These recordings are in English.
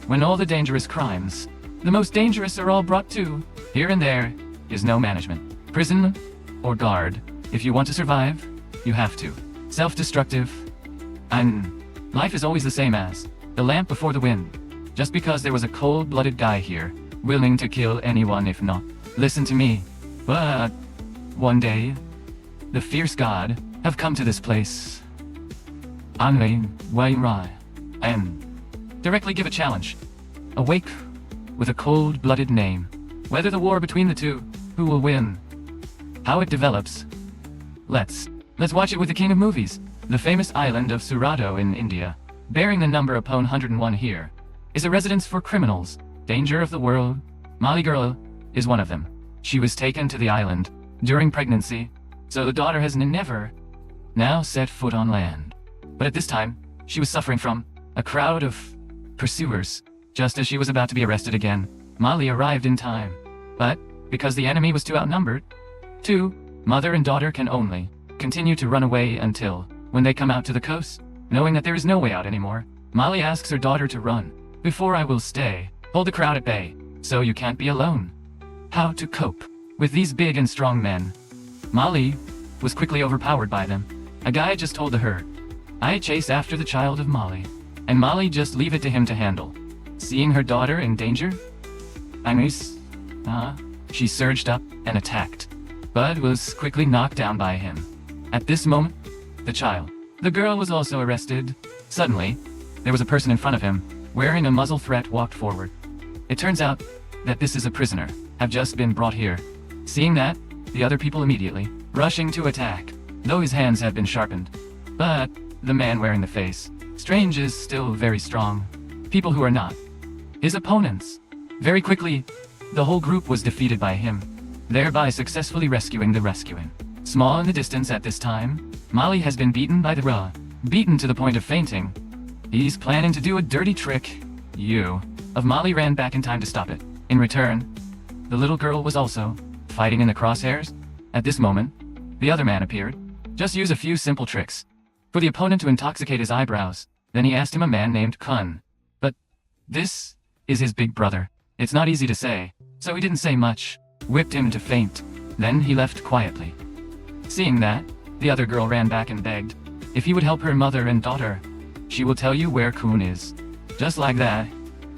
when all the dangerous crimes, the most dangerous, are all brought to, here and there, is no management. Prison or guard. If you want to survive, you have to. Self-destructive. And life is always the same as the lamp before the wind. Just because there was a cold-blooded guy here, willing to kill anyone if not. Listen to me. But one day, the fierce god have come to this place. And directly give a challenge. Awake with a cold-blooded name. Whether the war between the two, who will win? How it develops? Let's watch it with the king of movies. The famous island of Surado in India, bearing the number upon 101 here, is a residence for criminals. Danger of the world. Molly girl is one of them. She was taken to the island during pregnancy, so the daughter has never now set foot on land. But at this time, she was suffering from a crowd of pursuers. Just as she was about to be arrested again, Molly arrived in time. But because the enemy was too outnumbered, mother and daughter can only continue to run away until when they come out to the coast. Knowing that there is no way out anymore, Molly asks her daughter to run. Before I will stay, hold the crowd at bay, so you can't be alone. How to cope with these big and strong men? Molly was quickly overpowered by them. A guy just told the herd, I chase after the child of Molly, and Molly just leave it to him to handle. Seeing her daughter in danger, she surged up and attacked, but was quickly knocked down by him. At this moment, the girl was also arrested. Suddenly, there was a person in front of him, wearing a muzzle threat, walked forward. It turns out that this is a prisoner, have just been brought here. Seeing that, the other people immediately rushing to attack, though his hands had been sharpened. But the man wearing the face, strange, is still very strong. People who are not his opponents. Very quickly, the whole group was defeated by him, thereby successfully rescuing the rescuing. Small in the distance at this time, Molly has been beaten by the beaten to the point of fainting. He's planning to do a dirty trick. Of Molly ran back in time to stop it. In return, the little girl was also fighting in the crosshairs. At this moment, the other man appeared. Just use a few simple tricks for the opponent to intoxicate his eyebrows. Then he asked him a man named Kun. But this is his big brother. It's not easy to say, so he didn't say much. Whipped him to faint. Then he left quietly. Seeing that, the other girl ran back and begged, if he would help her mother and daughter, she will tell you where Kun is. Just like that,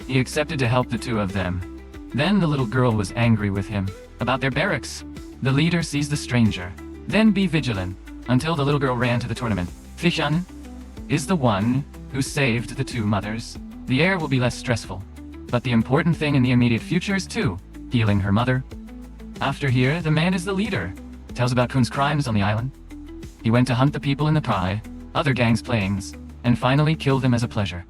he accepted to help the two of them. Then the little girl was angry with him about their barracks. The leader sees the stranger. Then be vigilant until the little girl ran to the tournament. Fishan is the one who saved the two mothers. The air will be less stressful. But the important thing in the immediate future is healing her mother. After here, the man is the leader. Tells about Kun's crimes on the island. He went to hunt the people in the pie, other gangs playings, and finally killed them as a pleasure.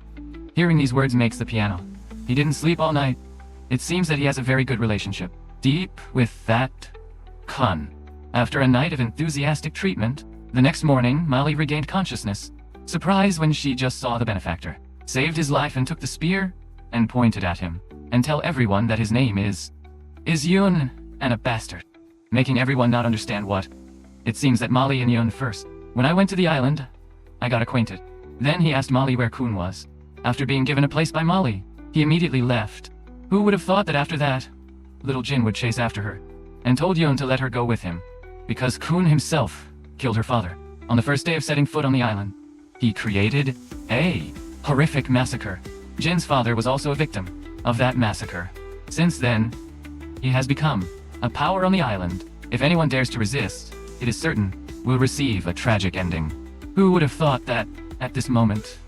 Hearing these words makes the piano. He didn't sleep all night. It seems that he has a very good relationship. Deep with that Kun. After a night of enthusiastic treatment, the next morning, Molly regained consciousness. Surprised when she just saw the benefactor. Saved his life and took the spear and pointed at him. And tell everyone that his name is Yun, and a bastard. Making everyone not understand what. It seems that Molly and Yun first. When I went to the island, I got acquainted. Then he asked Molly where Kun was. After being given a place by Molly, he immediately left. Who would have thought that after that, little Jin would chase after her, and told Yun to let her go with him, because Kun himself killed her father. On the first day of setting foot on the island, he created a horrific massacre. Jin's father was also a victim of that massacre. Since then, he has become a power on the island. If anyone dares to resist, it is certain will receive a tragic ending. Who would have thought that, at this moment,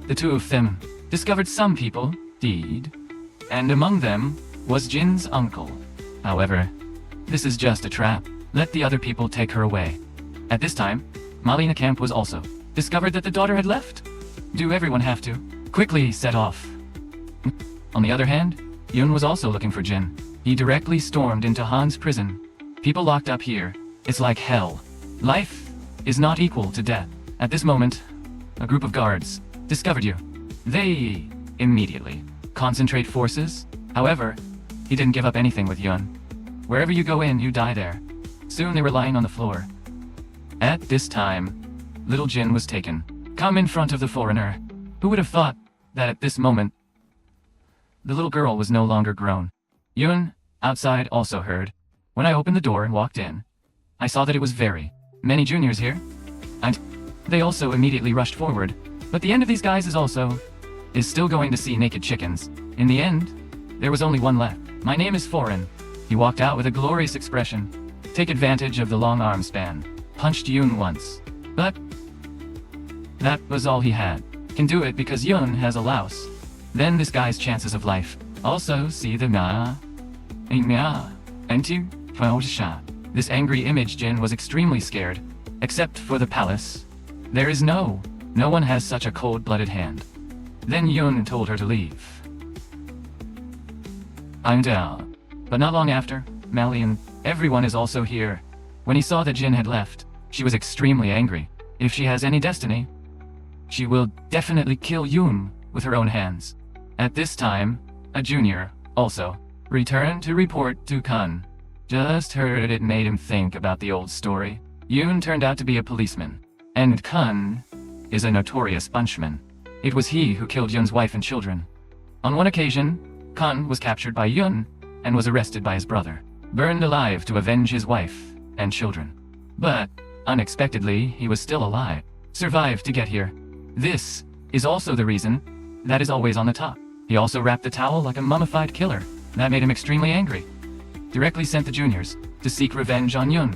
the two of them discovered some people, deed, and among them was Jin's uncle. However, this is just a trap. Let the other people take her away. At this time, Molly in the camp was also discovered that the daughter had left. Do everyone have to quickly set off? On the other hand, Yun was also looking for Jin. He directly stormed into Han's prison. People locked up here. It's like hell. Life is not equal to death. At this moment, a group of guards discovered you. They immediately concentrate forces. However, he didn't give up anything with Yun. Wherever you go in, you die there. Soon they were lying on the floor. At this time, little Jin was taken. Come in front of the foreigner. Who would have thought that at this moment, the little girl was no longer grown. Yun, outside, also heard. When I opened the door and walked in, I saw that it was very many juniors here. And they also immediately rushed forward. But the end of these guys is still going to see naked chickens. In the end, there was only one left. My name is Foreign. He walked out with a glorious expression. Take advantage of the long arm span. Punched Yun once. But that was all he had. Can do it because Yun has a louse. Then this guy's chances of life. Also see the This angry image Jin was extremely scared. Except for the palace. There is no one has such a cold-blooded hand. Then Yun told her to leave. I'm down. But not long after, Mali and everyone is also here. When he saw that Jin had left, she was extremely angry. If she has any destiny, she will definitely kill Yun with her own hands. At this time, a junior, also, returned to report to Kun. Just heard it made him think about the old story. Yun turned out to be a policeman, and Kun is a notorious bunchman. It was he who killed Yun's wife and children. On one occasion, Kun was captured by Yun and was arrested by his brother, burned alive to avenge his wife and children. But, unexpectedly, he was still alive, survived to get here. This is also the reason that is always on the top. He also wrapped the towel like a mummified killer. That made him extremely angry. Directly sent the juniors to seek revenge on Yun.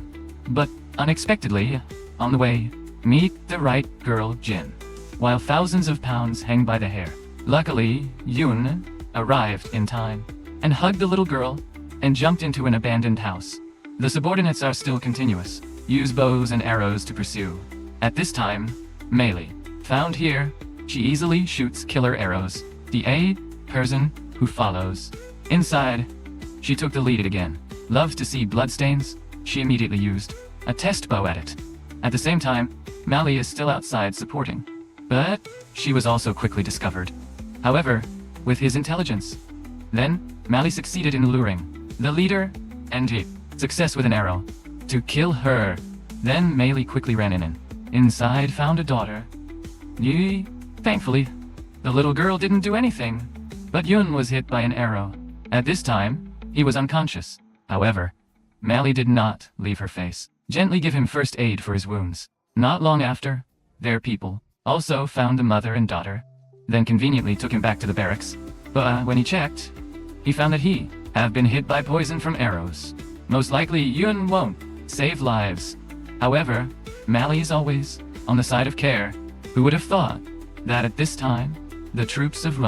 But, unexpectedly, on the way, meet the right girl Jin, while thousands of pounds hang by the hair. Luckily, Yun arrived in time and hugged the little girl and jumped into an abandoned house. The subordinates are still continuous, use bows and arrows to pursue. At this time, Meili, found here, she easily shoots killer arrows. The person who follows. Inside, she took the lead again. Loved to see bloodstains, she immediately used a test bow at it. At the same time, Mali is still outside supporting. But she was also quickly discovered. However, with his intelligence. Then, Mali succeeded in luring the leader and he success with an arrow to kill her. Then Meili quickly ran in and inside found a daughter. Thankfully, the little girl didn't do anything, but Yun was hit by an arrow. At this time, he was unconscious. However, Mali did not leave her face. Gently give him first aid for his wounds. Not long after, their people also found the mother and daughter, then conveniently took him back to the barracks. But when he checked, he found that he have been hit by poison from arrows. Most likely Yun won't save lives. However, Mali is always on the side of care. Who would have thought that at this time, the troops of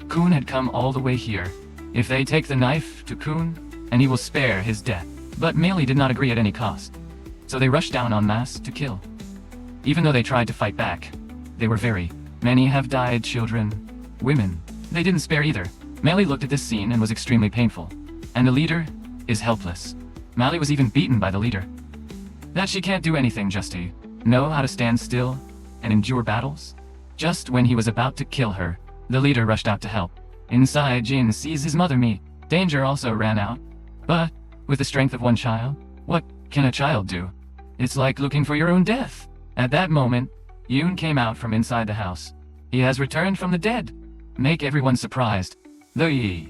Kun had come all the way here. If they take the knife to Kun, and he will spare his death. But Meili did not agree at any cost. So they rushed down en masse to kill. Even though they tried to fight back, they were very many have died, children, women. They didn't spare either. Meili looked at this scene and was extremely painful. And the leader is helpless. Mali was even beaten by the leader. That she can't do anything just to know how to stand still and endure battles. Just when he was about to kill her, the leader rushed out to help. Inside, Jin sees his mother meet. Danger also ran out. But, with the strength of one child, what can a child do? It's like looking for your own death. At that moment, Yoon came out from inside the house. He has returned from the dead. Make everyone surprised. The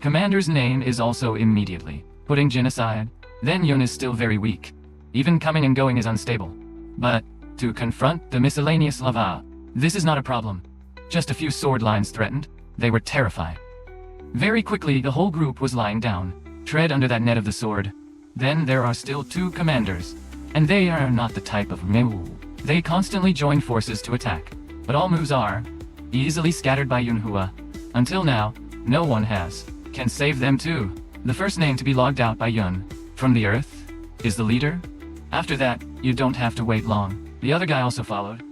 commander's name is also immediately putting Jin aside. Then Yoon is still very weak. Even coming and going is unstable. But, to confront the miscellaneous lava, this is not a problem. Just a few sword lines threatened. They were terrified. Very quickly the whole group was lying down. Tread under that net of the sword. Then there are still two commanders. And they are not the type of mule. They constantly join forces to attack. But all moves are easily scattered by Yunhua. Until now, no one can save them too. The first name to be logged out by Yun from the earth is the leader. After that, you don't have to wait long. The other guy also followed.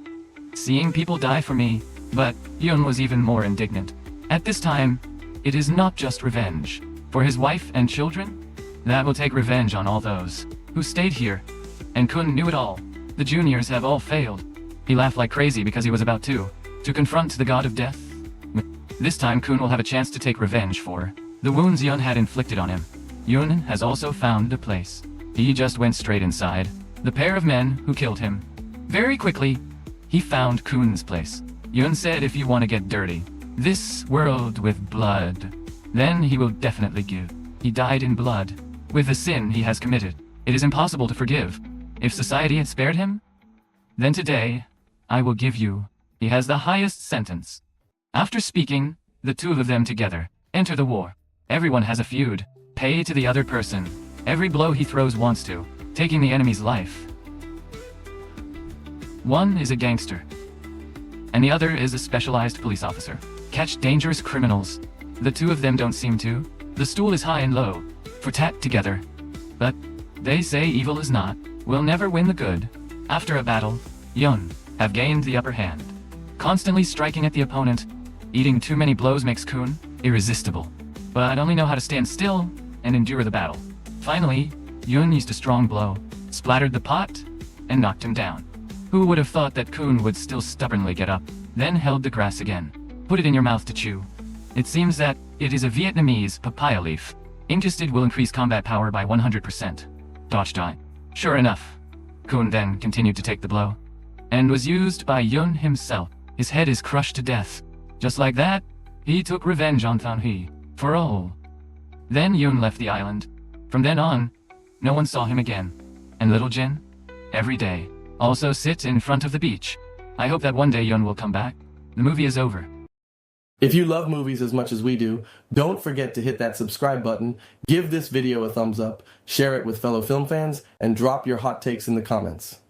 Seeing people die for me, but Yun was even more indignant. At this time, it is not just revenge for his wife and children. That will take revenge on all those who stayed here. And Kun knew it all. The juniors have all failed. He laughed like crazy because he was about to confront the god of death. This time Kun will have a chance to take revenge for the wounds Yun had inflicted on him. Yun has also found a place. He just went straight inside the pair of men who killed him. Very quickly, he found Kun's place. Yun said, if you want to get dirty, this world with blood. Then he will definitely give. He died in blood. With the sin he has committed, it is impossible to forgive. If society had spared him, then today, I will give you. He has the highest sentence. After speaking, the two of them together enter the war. Everyone has a feud. Pay to the other person. Every blow he throws wants to, taking the enemy's life. One is a gangster, and the other is a specialized police officer. Catch dangerous criminals. The two of them don't seem to. The stool is high and low, for tat together. But they say evil is not, will never win the good. After a battle, Yun have gained the upper hand. Constantly striking at the opponent, eating too many blows makes Kun irresistible. But only know how to stand still and endure the battle. Finally, Yun used a strong blow, splattered the pot, and knocked him down. Who would have thought that Kun would still stubbornly get up, then held the grass again. Put it in your mouth to chew. It seems that it is a Vietnamese papaya leaf. Ingested will increase combat power by 100%. Dodge die. Sure enough, Kun then continued to take the blow, and was used by Yun himself. His head is crushed to death. Just like that, he took revenge on Thang He, for all. Then Yun left the island. From then on, no one saw him again. And little Jin, every day, also sit in front of the beach. I hope that one day Yun will come back. The movie is over. If you love movies as much as we do, don't forget to hit that subscribe button, give this video a thumbs up, share it with fellow film fans, and drop your hot takes in the comments.